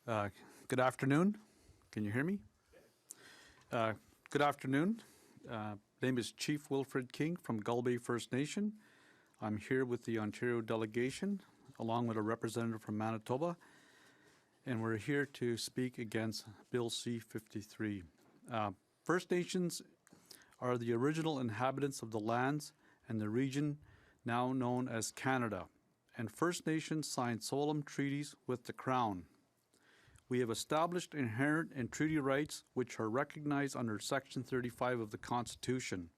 Good afternoon. Can you hear me? Good afternoon. Name is Chief Wilfred King from Gull Bay First Nation. I'm here with the Ontario delegation, along with a representative from Manitoba, and we're here to speak against Bill C-53. First Nations are the original inhabitants of the lands and the region now known as Canada, and First Nations signed solemn treaties with the Crown. We have established inherent and treaty rights which are recognized under Section 35 of the Constitution.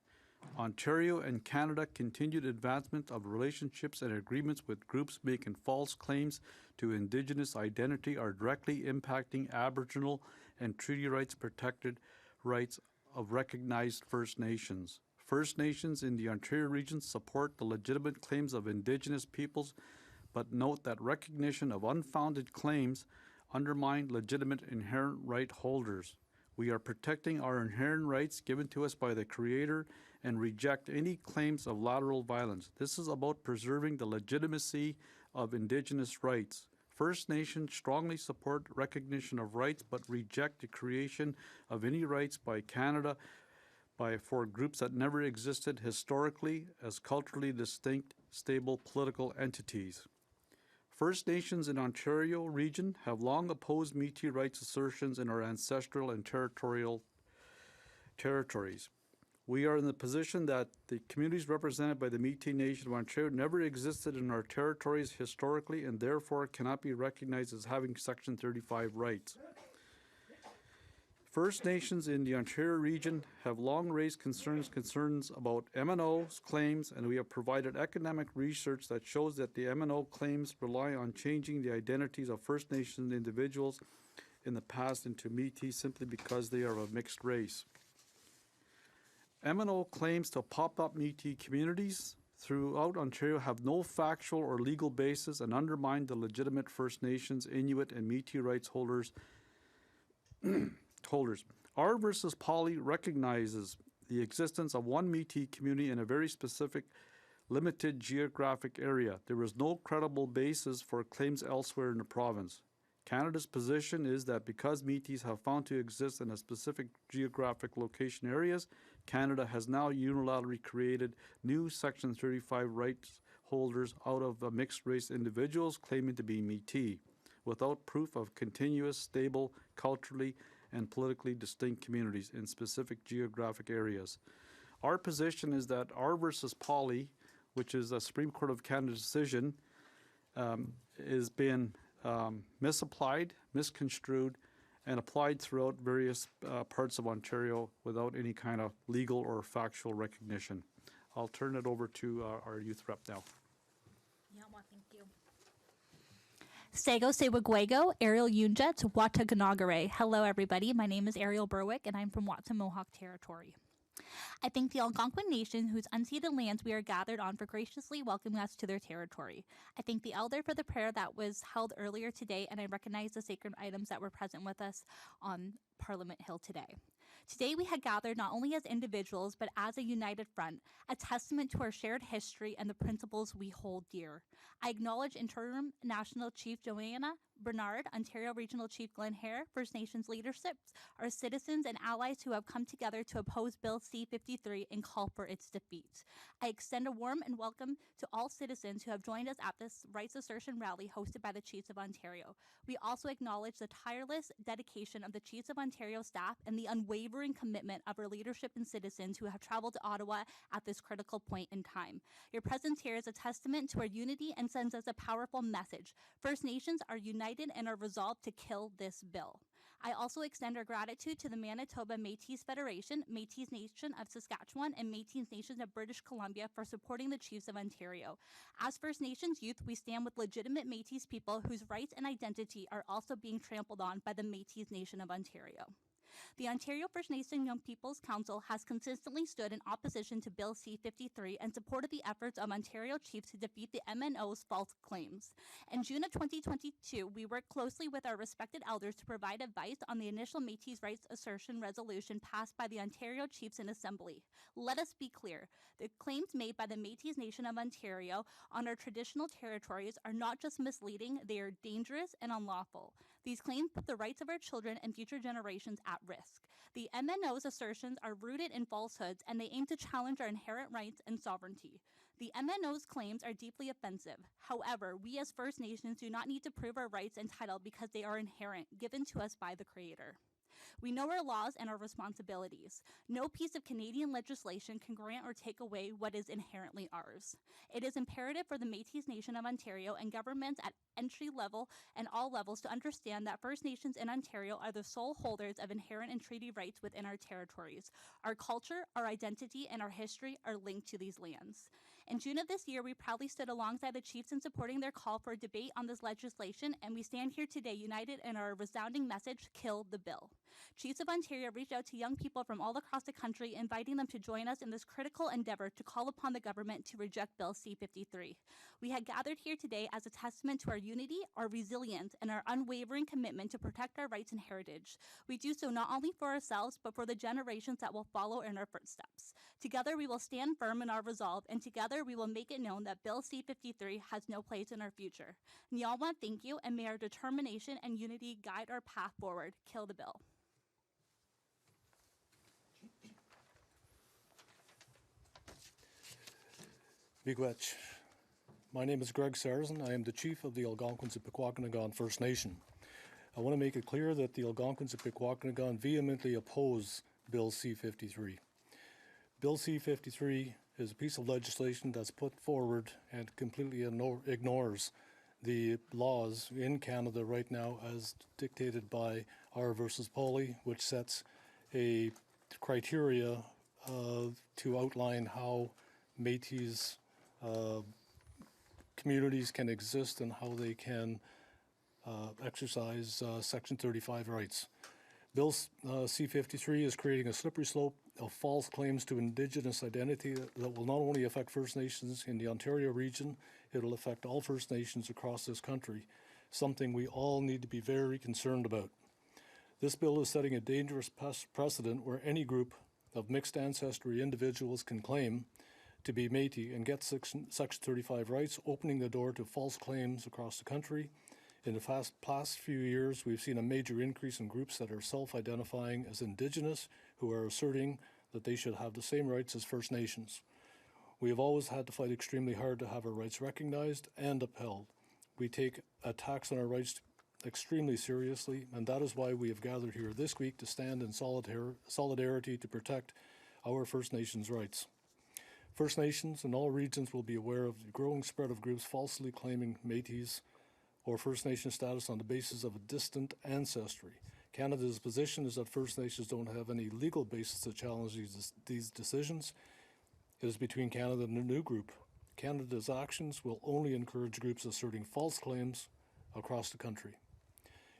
Ontario and Canada continued advancement of relationships and agreements with groups making false claims to Indigenous identity are directly impacting Aboriginal and treaty rights protected rights of recognized First Nations. First Nations in the Ontario region support the legitimate claims of Indigenous peoples, but note that recognition of unfounded claims undermine legitimate inherent right holders. We are protecting our inherent rights given to us by the Creator and reject any claims of lateral violence. This is about preserving the legitimacy of Indigenous rights. First Nations strongly support recognition of rights but reject the creation of any rights by Canada for groups that never existed historically as culturally distinct, stable political entities. First Nations in Ontario region have long opposed Métis rights assertions in our ancestral and territorial territories. We are in the position that the communities represented by the Métis Nation of Ontario never existed in our territories historically and therefore cannot be recognized as having Section 35 rights. First Nations in the Ontario region have long raised concerns about MNO's claims, and we have provided economic research that shows that the MNO claims rely on changing the identities of First Nations individuals in the past into Métis simply because they are of mixed race. MNO claims to pop up Métis communities throughout Ontario have no factual or legal basis and undermine the legitimate First Nations, Inuit, and Métis rights holders. R versus Poly recognizes the existence of one Métis community in a very specific, limited geographic area. There is no credible basis for claims elsewhere in the province. Canada's position is that because Métis have found to exist in a specific geographic location areas, Canada has now unilaterally created new Section 35 rights holders out of mixed race individuals claiming to be Métis, without proof of continuous, stable, culturally and politically distinct communities in specific geographic areas. Our position is that R versus Poly, which is a Supreme Court of Canada decision, is being misapplied, misconstrued, and applied throughout various parts of Ontario without any kind of legal or factual recognition. I'll turn it over to our youth rep now. Yeah, well, thank you. Sego Sewagwego, Ariel Yunjet, Wataganagare. Hello, everybody. My name is Ariel Berwick, and I'm from Watson Mohawk Territory. I thank the Algonquin Nation, whose unceded lands we are gathered on, for graciously welcoming us to their territory. I thank the Elder for the prayer that was held earlier today, and I recognize the sacred items that were present with us on Parliament Hill today. Today we had gathered not only as individuals, but as a united front, a testament to our shared history and the principles we hold dear. I acknowledge Interim National Chief Joanna Bernard, Ontario Regional Chief Glen Hare, First Nations leadership, our citizens and allies who have come together to oppose Bill C-53 and call for its defeat. I extend a warm and welcome to all citizens who have joined us at this rights assertion rally hosted by the Chiefs of Ontario. We also acknowledge the tireless dedication of the Chiefs of Ontario staff and the unwavering commitment of our leadership and citizens who have traveled to Ottawa at this critical point in time. Your presence here is a testament to our unity and sends us a powerful message. First Nations are united and are resolved to kill this bill. I also extend our gratitude to the Manitoba Métis Federation, Métis Nation of Saskatchewan, and Métis Nation of British Columbia for supporting the Chiefs of Ontario. As First Nations youth, we stand with legitimate Métis people whose rights and identity are also being trampled on by the Métis Nation of Ontario. The Ontario First Nation Young People's Council has consistently stood in opposition to Bill C-53 and supported the efforts of Ontario chiefs to defeat the MNO's false claims. In June of 2022, we worked closely with our respected elders to provide advice on the initial Métis rights assertion resolution passed by the Ontario Chiefs in Assembly. Let us be clear, the claims made by the Métis Nation of Ontario on our traditional territories are not just misleading, they are dangerous and unlawful. These claims put the rights of our children and future generations at risk. The MNO's assertions are rooted in falsehoods, and they aim to challenge our inherent rights and sovereignty. The MNO's claims are deeply offensive. However, we as First Nations do not need to prove our rights and title because they are inherent, given to us by the Creator. We know our laws and our responsibilities. No piece of Canadian legislation can grant or take away what is inherently ours. It is imperative for the Métis Nation of Ontario and governments at entry level and all levels to understand that First Nations in Ontario are the sole holders of inherent and treaty rights within our territories. Our culture, our identity, and our history are linked to these lands. In June of this year, we proudly stood alongside the chiefs in supporting their call for a debate on this legislation, and we stand here today united in our resounding message, kill the bill. Chiefs of Ontario reached out to young people from all across the country, inviting them to join us in this critical endeavor to call upon the government to reject Bill C-53. We had gathered here today as a testament to our unity, our resilience, and our unwavering commitment to protect our rights and heritage. We do so not only for ourselves, but for the generations that will follow in our footsteps. Together, we will stand firm in our resolve, and together we will make it known that Bill C-53 has no place in our future. Nyalwa, thank you, and may our determination and unity guide our path forward. Kill the bill. Miigwech. My name is Greg Sarazin. I am the Chief of the Algonquins of Pikwakanagan First Nation. I want to make it clear that the Algonquins of Pikwakanagan vehemently oppose Bill C-53. Bill C-53 is a piece of legislation that's put forward and completely ignores the laws in Canada right now as dictated by R versus Poly, which sets a criteria to outline how Métis communities can exist and how they can exercise Section 35 rights. Bill C-53 is creating a slippery slope of false claims to Indigenous identity that will not only affect First Nations in the Ontario region, it will affect all First Nations across this country, something we all need to be very concerned about. This bill is setting a dangerous precedent where any group of mixed ancestry individuals can claim to be Métis and get Section 35 rights, opening the door to false claims across the country. In the past few years, we've seen a major increase in groups that are self-identifying as Indigenous who are asserting that they should have the same rights as First Nations. We have always had to fight extremely hard to have our rights recognized and upheld. We take attacks on our rights extremely seriously, and that is why we have gathered here this week to stand in solidarity to protect our First Nations rights. First Nations in all regions will be aware of the growing spread of groups falsely claiming Métis or First Nation status on the basis of a distant ancestry. Canada's position is that First Nations don't have any legal basis to challenge these decisions. It is between Canada and a new group. Canada's actions will only encourage groups asserting false claims across the country.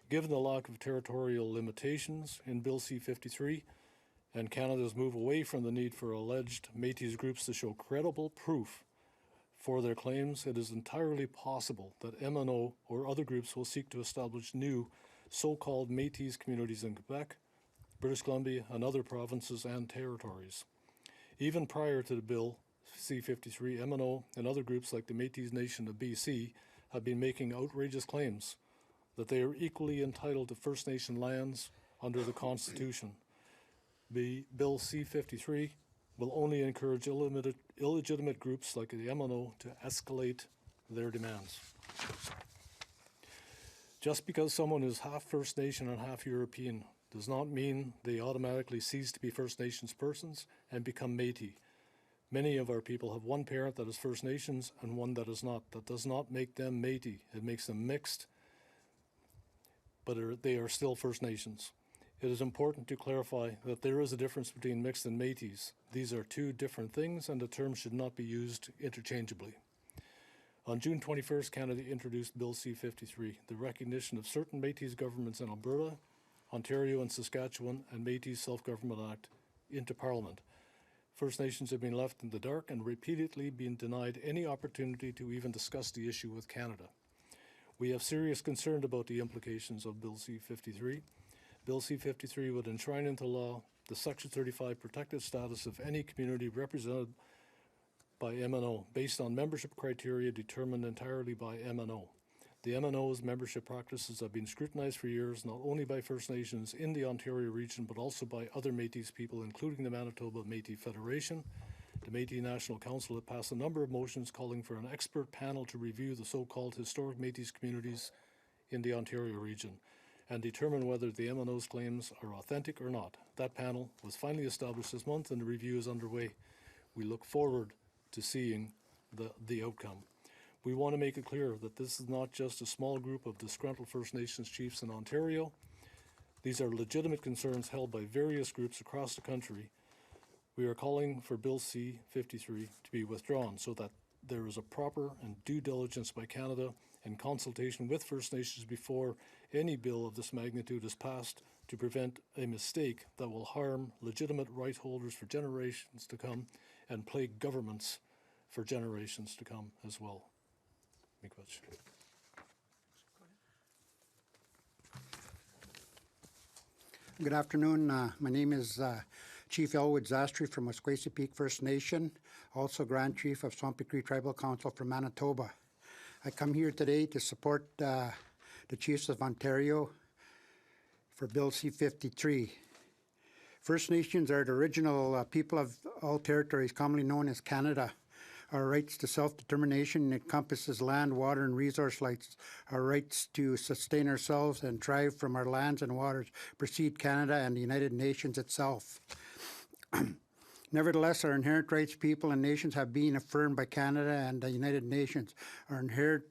Given the lack of territorial limitations in Bill C-53 and Canada's move away from the need for alleged Métis groups to show credible proof for their claims, it is entirely possible that MNO or other groups will seek to establish new so-called Métis communities in Quebec, British Columbia, and other provinces and territories. Even prior to the Bill C-53, MNO and other groups like the Métis Nation of BC have been making outrageous claims that they are equally entitled to First Nation lands under the Constitution. The Bill C-53 will only encourage illegitimate groups like the MNO to escalate their demands. Just because someone is half First Nation and half European does not mean they automatically cease to be First Nations persons and become Métis. Many of our people have one parent that is First Nations and one that is not. That does not make them Métis. It makes them mixed, but they are still First Nations. It is important to clarify that there is a difference between mixed and Métis. These are two different things, and the terms should not be used interchangeably. On June 21st, Canada introduced Bill C-53, the recognition of certain Métis governments in Alberta, Ontario, and Saskatchewan, and Métis Self-Government Act into Parliament. First Nations have been left in the dark and repeatedly been denied any opportunity to even discuss the issue with Canada. We have serious concern about the implications of Bill C-53. Bill C-53 would enshrine into law the Section 35 protected status of any community represented by MNO based on membership criteria determined entirely by MNO. The MNO's membership practices have been scrutinized for years, not only by First Nations in the Ontario region, but also by other Métis people, including the Manitoba Métis Federation. The Métis National Council had passed a number of motions calling for an expert panel to review the so-called historic Métis communities in the Ontario region and determine whether the MNO's claims are authentic or not. That panel was finally established this month and the review is underway. We look forward to seeing the outcome. We want to make it clear that this is not just a small group of disgruntled First Nations chiefs in Ontario. These are legitimate concerns held by various groups across the country. We are calling for Bill C-53 to be withdrawn so that there is a proper and due diligence by Canada and consultation with First Nations before any bill of this magnitude is passed to prevent a mistake that will harm legitimate right holders for generations to come and plague governments for generations to come as well. Miigwech. Good afternoon. My name is Chief Elwood Zastre from Wuskwi Sipihk First Nation, also Grand Chief of Swampy Cree Tribal Council from Manitoba. I come here today to support the Chiefs of Ontario for Bill C-53. First Nations are the original people of all territories, commonly known as Canada. Our rights to self-determination encompasses land, water, and resource rights. Our rights to sustain ourselves and thrive from our lands and waters precede Canada and the United Nations itself. Nevertheless, our inherent rights, people, and nations have been affirmed by Canada and the United Nations. Our inherent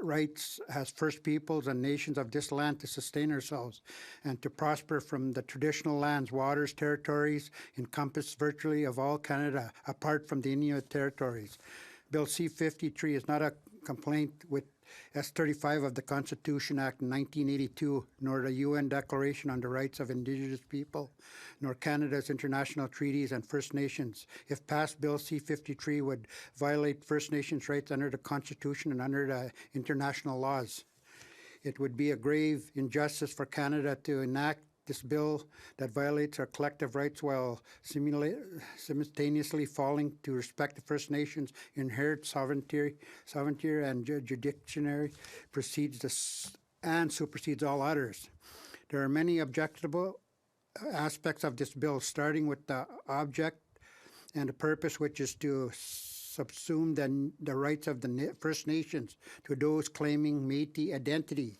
rights as First Peoples and nations of this land to sustain ourselves and to prosper from the traditional lands, waters, territories encompass virtually of all Canada, apart from the Inuit territories. Bill C-53 is not a complaint with S-35 of the Constitution Act in 1982, nor the UN Declaration on the Rights of Indigenous People, nor Canada's international treaties and First Nations. If passed, Bill C-53 would violate First Nations rights under the Constitution and under the international laws. It would be a grave injustice for Canada to enact this bill that violates our collective rights while simultaneously failing to respect the First Nations' inherent sovereignty and jurisdictionary and supersedes all others. There are many objectionable aspects of this bill, starting with the object and the purpose, which is to subsume the rights of the First Nations to those claiming Métis identity.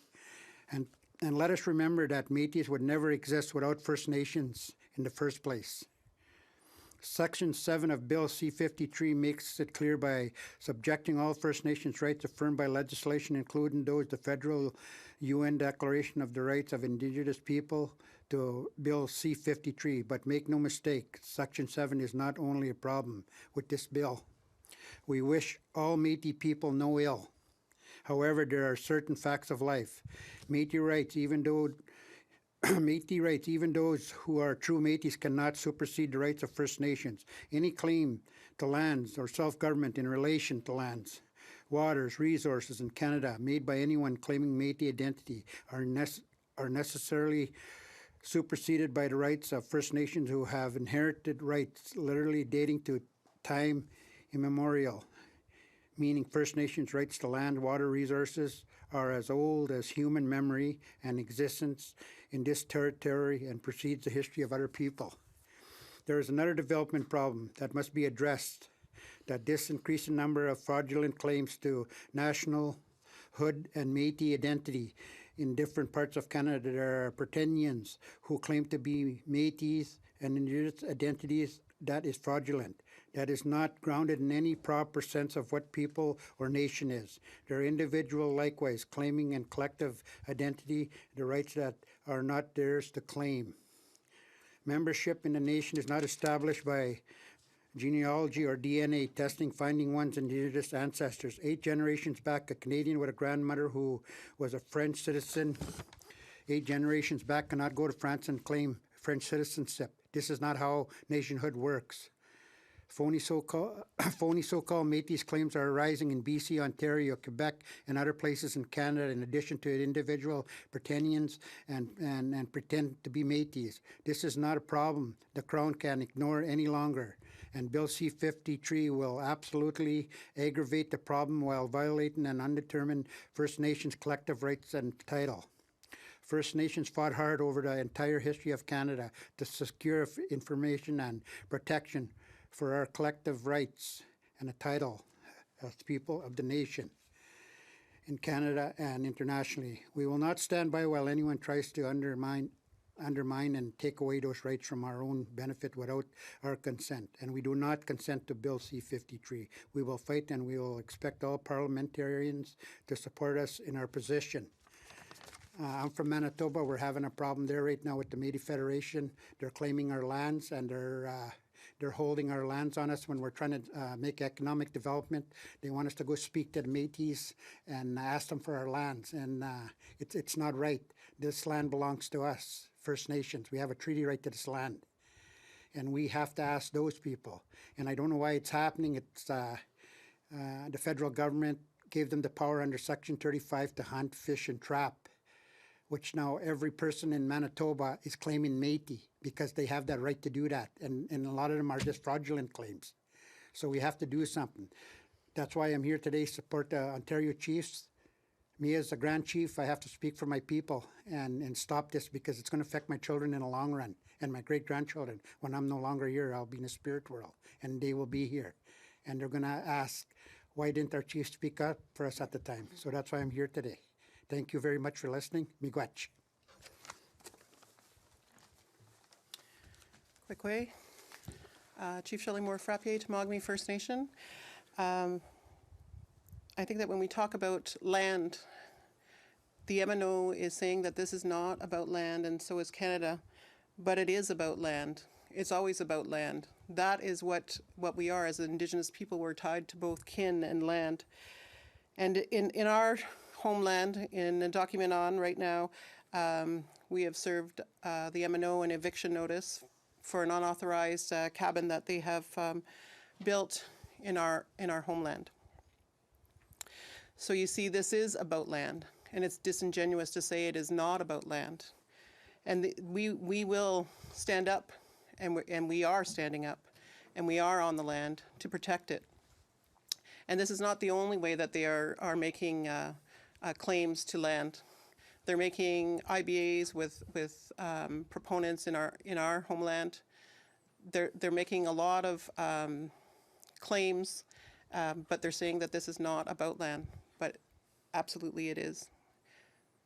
And let us remember that Métis would never exist without First Nations in the first place. Section 7 of Bill C-53 makes it clear by subjecting all First Nations rights affirmed by legislation, including those the federal UN Declaration of the Rights of Indigenous People, to Bill C-53. But make no mistake, Section 7 is not only a problem with this bill. We wish all Métis people no ill. However, there are certain facts of life. Métis rights, even those who are true Métis, cannot supersede the rights of First Nations. Any claim to lands or self-government in relation to lands, waters, resources in Canada made by anyone claiming Métis identity are necessarily superseded by the rights of First Nations who have inherited rights literally dating to time immemorial, meaning First Nations rights to land, water, resources are as old as human memory and existence in this territory and precedes the history of other people. There is another development problem that must be addressed, that this increasing number of fraudulent claims to nationalhood and Métis identity in different parts of Canada. There are Britannians who claim to be Métis and Indigenous identities that is fraudulent. That is not grounded in any proper sense of what people or nation is. There are individuals likewise claiming in collective identity the rights that are not theirs to claim. Membership in the nation is not established by genealogy or DNA testing, finding one's Indigenous ancestors. 8 generations back, a Canadian with a grandmother who was a French citizen, 8 generations back cannot go to France and claim French citizenship. This is not how nationhood works. Phony so-called Métis claims are arising in BC, Ontario, Quebec, and other places in Canada, in addition to individual Britannians and pretend to be Métis. This is not a problem the Crown can ignore any longer, And Bill C-53 will absolutely aggravate the problem while violating an undetermined First Nations collective rights and title. First Nations fought hard over the entire history of Canada to secure information and protection for our collective rights and a title as people of the nation in Canada and internationally. We will not stand by while anyone tries to undermine and take away those rights from our own benefit without our consent. And we do not consent to Bill C-53. We will fight, and we will expect all parliamentarians to support us in our position. I'm from Manitoba. We're having a problem there right now with the Métis Federation. They're claiming our lands, and they're holding our lands on us when we're trying to make economic development. They want us to go speak to the Métis and ask them for our lands, and it's not right. This land belongs to us, First Nations. We have a treaty right to this land, and we have to ask those people. And I don't know why it's happening. It's the federal government gave them the power under Section 35 to hunt, fish, and trap, which now every person in Manitoba is claiming Métis because they have that right to do that. And a lot of them are just fraudulent claims. So we have to do something. That's why I'm here today to support the Ontario Chiefs. Me as a Grand Chief, I have to speak for my people and stop this because it's going to affect my children in the long run and my great-grandchildren. When I'm no longer here, I'll be in the spirit world, and they will be here. And they're going to ask, why didn't our chief speak up for us at the time? So that's why I'm here today. Thank you very much for listening. Miigwech. Quick way. Chief Shelly Moore-Frappier, Temagami First Nation. I think that when we talk about land, the MNO is saying that this is not about land, and so is Canada, but it is about land. It's always about land. That is what we are as Indigenous people. We're tied to both kin and land. And in our homeland, in a document on right now, we have served the MNO an eviction notice for an unauthorized cabin that they have built in our homeland. So you see, this is about land, and it's disingenuous to say it is not about land. And we will stand up, and we are standing up, and we are on the land to protect it. And this is not the only way that they are making claims to land. They're making IBAs with proponents in our homeland. They're making a lot of claims, but they're saying that this is not about land. But absolutely it is.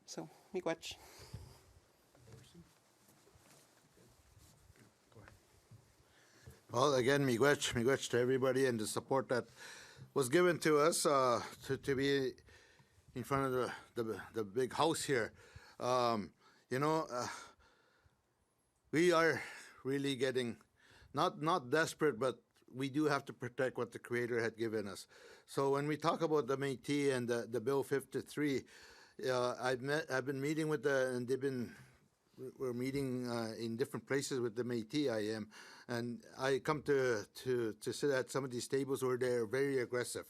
So, miigwech. Well, again, miigwech to everybody, and the support that was given to us to be in front of the big house here. We are really getting not desperate, but we do have to protect what the Creator had given us. So when we talk about the Métis and the Bill 53, I've been meeting with and we're meeting in different places with the Métis. I am, and I come to sit at some of these tables where they're very aggressive.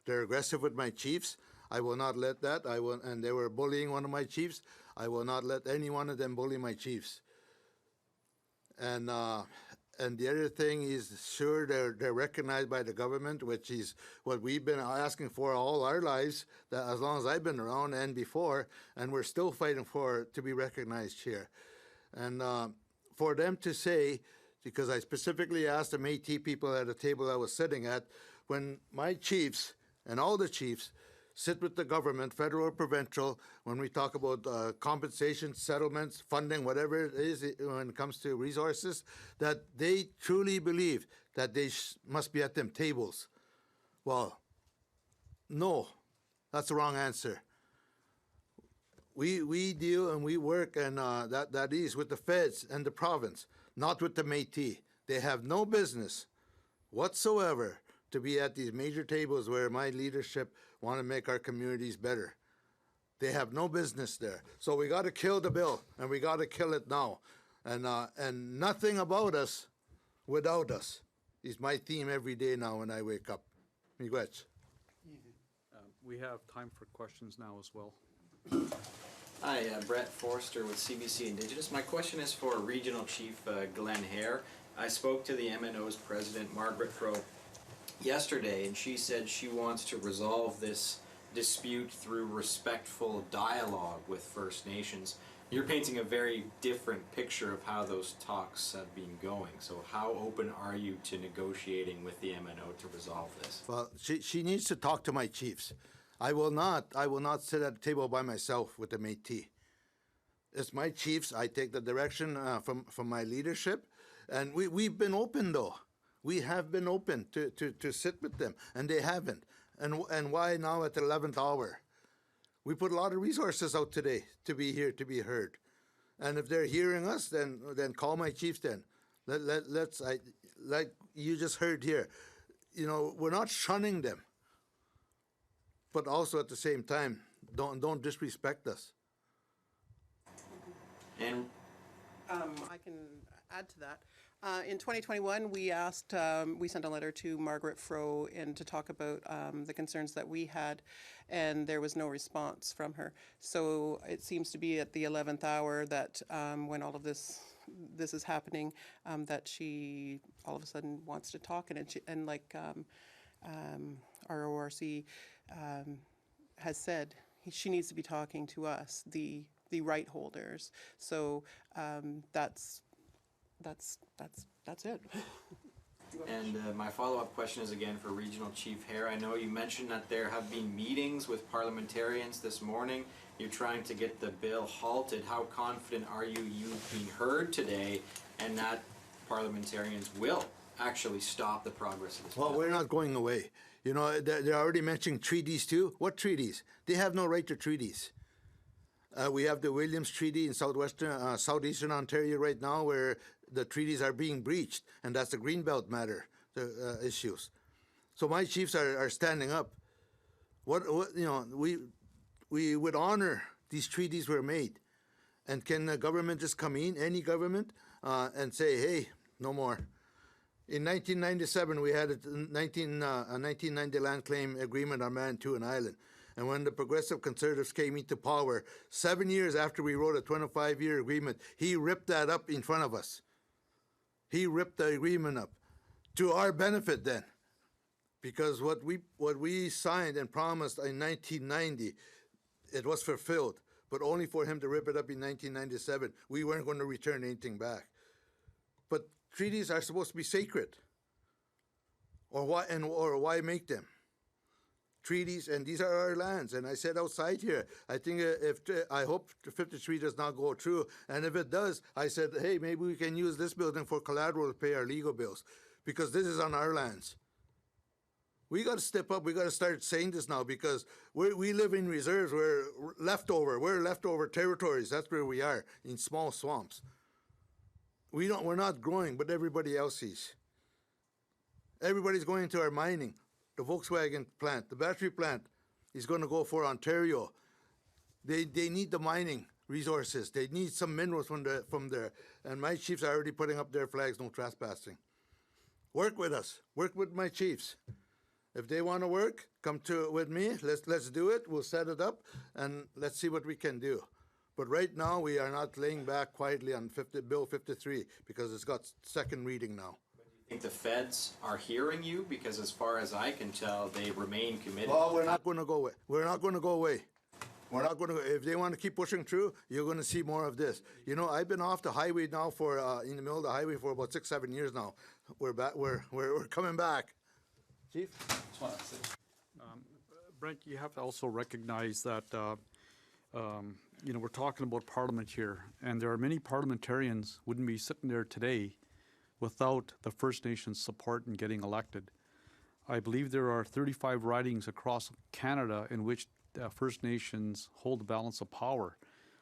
They're aggressive with my chiefs. I will not let that. And they were bullying one of my chiefs. I will not let any one of them bully my chiefs. And the other thing is, sure, they're recognized by the government, which is what we've been asking for all our lives, that as long as I've been around and before, and we're still fighting to be recognized here. And for them to say, because I specifically asked the Métis people at a table I was sitting at, when my chiefs and all the chiefs sit with the government, federal or provincial, when we talk about compensation, settlements, funding, whatever it is when it comes to resources, that they truly believe that they must be at them tables. Well, no, that's the wrong answer. We deal and we work, and that is with the feds and the province, not with the Métis. They have no business whatsoever to be at these major tables where my leadership want to make our communities better. They have no business there. So we got to kill the bill, and we got to kill it now. And nothing about us without us is my theme every day now when I wake up. Miigwech. We have time for questions now as well. Hi, Brett Forster with CBC Indigenous. My question is for Regional Chief Glen Hare. I spoke to the MNO's president, Margaret Fro, yesterday, and she said she wants to resolve this dispute through respectful dialogue with First Nations. You're painting a very different picture of how those talks have been going. So how open are you to negotiating with the MNO to resolve this? Well, she needs to talk to my chiefs. I will not sit at the table by myself with the Métis. It's my chiefs. I take the direction from my leadership, and we've been open though. We have been open to sit with them, and they haven't. And why now at the 11th hour? We put a lot of resources out today to be here, to be heard. And if they're hearing us, then call my chiefs then. Let's like you just heard here, you know, we're not shunning them. But also at the same time, don't disrespect us. And I can add to that. In 2021, we sent a letter to Margaret Fro and to talk about the concerns that we had, and there was no response from her. So it seems to be at the 11th hour that when all of this is happening, that she all of a sudden wants to talk, and like our ORC has said, she needs to be talking to us, the right holders. So that's it. And my follow-up question is again for Regional Chief Hare. I know you mentioned that there have been meetings with parliamentarians this morning. You're trying to get the bill halted. How confident are you've been heard today and that parliamentarians will actually stop the progress of this bill? Well, we're not going away. You know, they're already mentioning treaties too. What treaties? They have no right to treaties. We have the Williams Treaty in southeastern Ontario right now, where the treaties are being breached, and that's the Greenbelt matter, the issues. So my chiefs are standing up. What you know, we would honor these treaties were made, and can the government just come in, any government, and say, hey, no more. In 1997, we had a 1990 land claim agreement on Manitoulin Island. And when the Progressive Conservatives came into power, 7 years after we wrote a 25-year agreement, he ripped that up in front of us. He ripped the agreement up to our benefit then, because what we signed and promised in 1990, it was fulfilled, but only for him to rip it up in 1997. We weren't going to return anything back. But treaties are supposed to be sacred, or why make them? Treaties, and these are our lands. And I said outside here, I think I hope 53 does not go through. And if it does, I said, hey, maybe we can use this building for collateral to pay our legal bills, because this is on our lands. We got to step up. We got to start saying this now, because we live in reserves. We're leftover territories. That's where we are, in small swamps. We're not growing, but everybody else is. Everybody's going into our mining. The Volkswagen plant, the battery plant is going to go for Ontario. They need the mining resources. They need some minerals from there. And my chiefs are already putting up their flags, no trespassing. Work with us. Work with my chiefs. If they want to work, come with me. Let's do it. We'll set it up, and let's see what we can do. But right now, we are not laying back quietly on Bill 53, because it's got second reading now. I think the feds are hearing you, because as far as I can tell, they remain committed. Well, we're not going to go away. We're not going to go away. We're not going to. If they want to keep pushing through, you're going to see more of this. You know, I've been off the highway now for in the middle of the highway for about 6-7 years now. We're back. We're coming back. Chief. Brent, you have to also recognize that you know, we're talking about Parliament here, and there are many parliamentarians wouldn't be sitting there today without the First Nations support in getting elected. I believe there are 35 ridings across Canada in which First Nations hold the balance of power.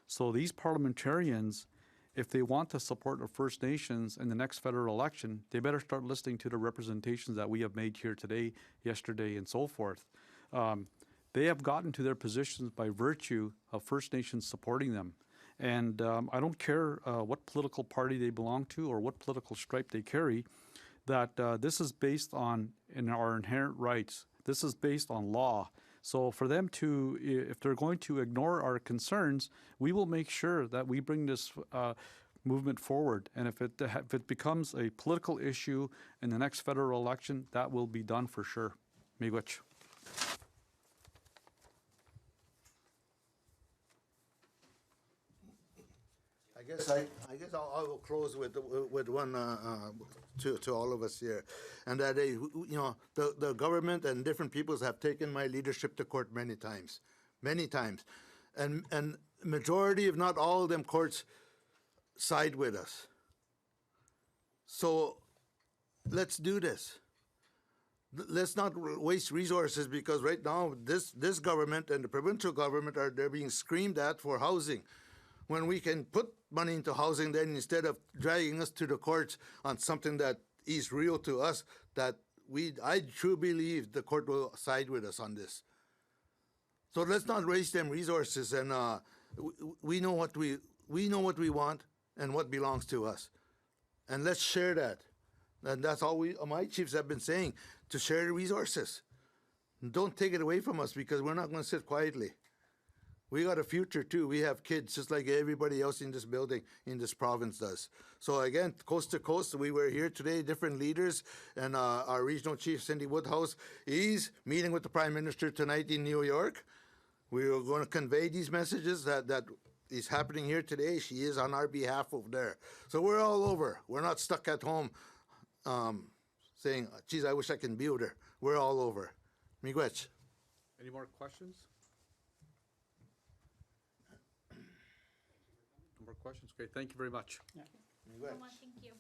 So these parliamentarians, if they want to support the First Nations in the next federal election, they better start listening to the representations that we have made here today, yesterday, and so forth. They have gotten to their positions by virtue of First Nations supporting them. And I don't care what political party they belong to or what political stripe they carry, that this is based on our inherent rights. This is based on law. So for them to, if they're going to ignore our concerns, we will make sure that we bring this movement forward. And if it becomes a political issue in the next federal election, that will be done for sure. Miigwech. I guess I will close with one to all of us here, and that the government and different peoples have taken my leadership to court many times, and majority, if not all of them, courts side with us. So let's do this. Let's not waste resources, because right now this government and the provincial government they're being screamed at for housing, when we can put money into housing then, instead of dragging us to the courts on something that is real to us, that I truly believe the court will side with us on this. So let's not waste them resources, and we know what we want and what belongs to us, and let's share that. And that's all my chiefs have been saying, to share the resources. Don't take it away from us, because we're not going to sit quietly. We got a future too. We have kids just like everybody else in this building, in this province does. So again, coast to coast, we were here today, different leaders, and our regional chief, Cindy Woodhouse, is meeting with the Prime Minister tonight in New York. We are going to convey these messages that is happening here today. She is on our behalf over there. So we're all over. We're not stuck at home saying, geez, I wish I can be over there. We're all over. Miigwech. Any more questions? No more questions? Great. Thank you very much. Thank you.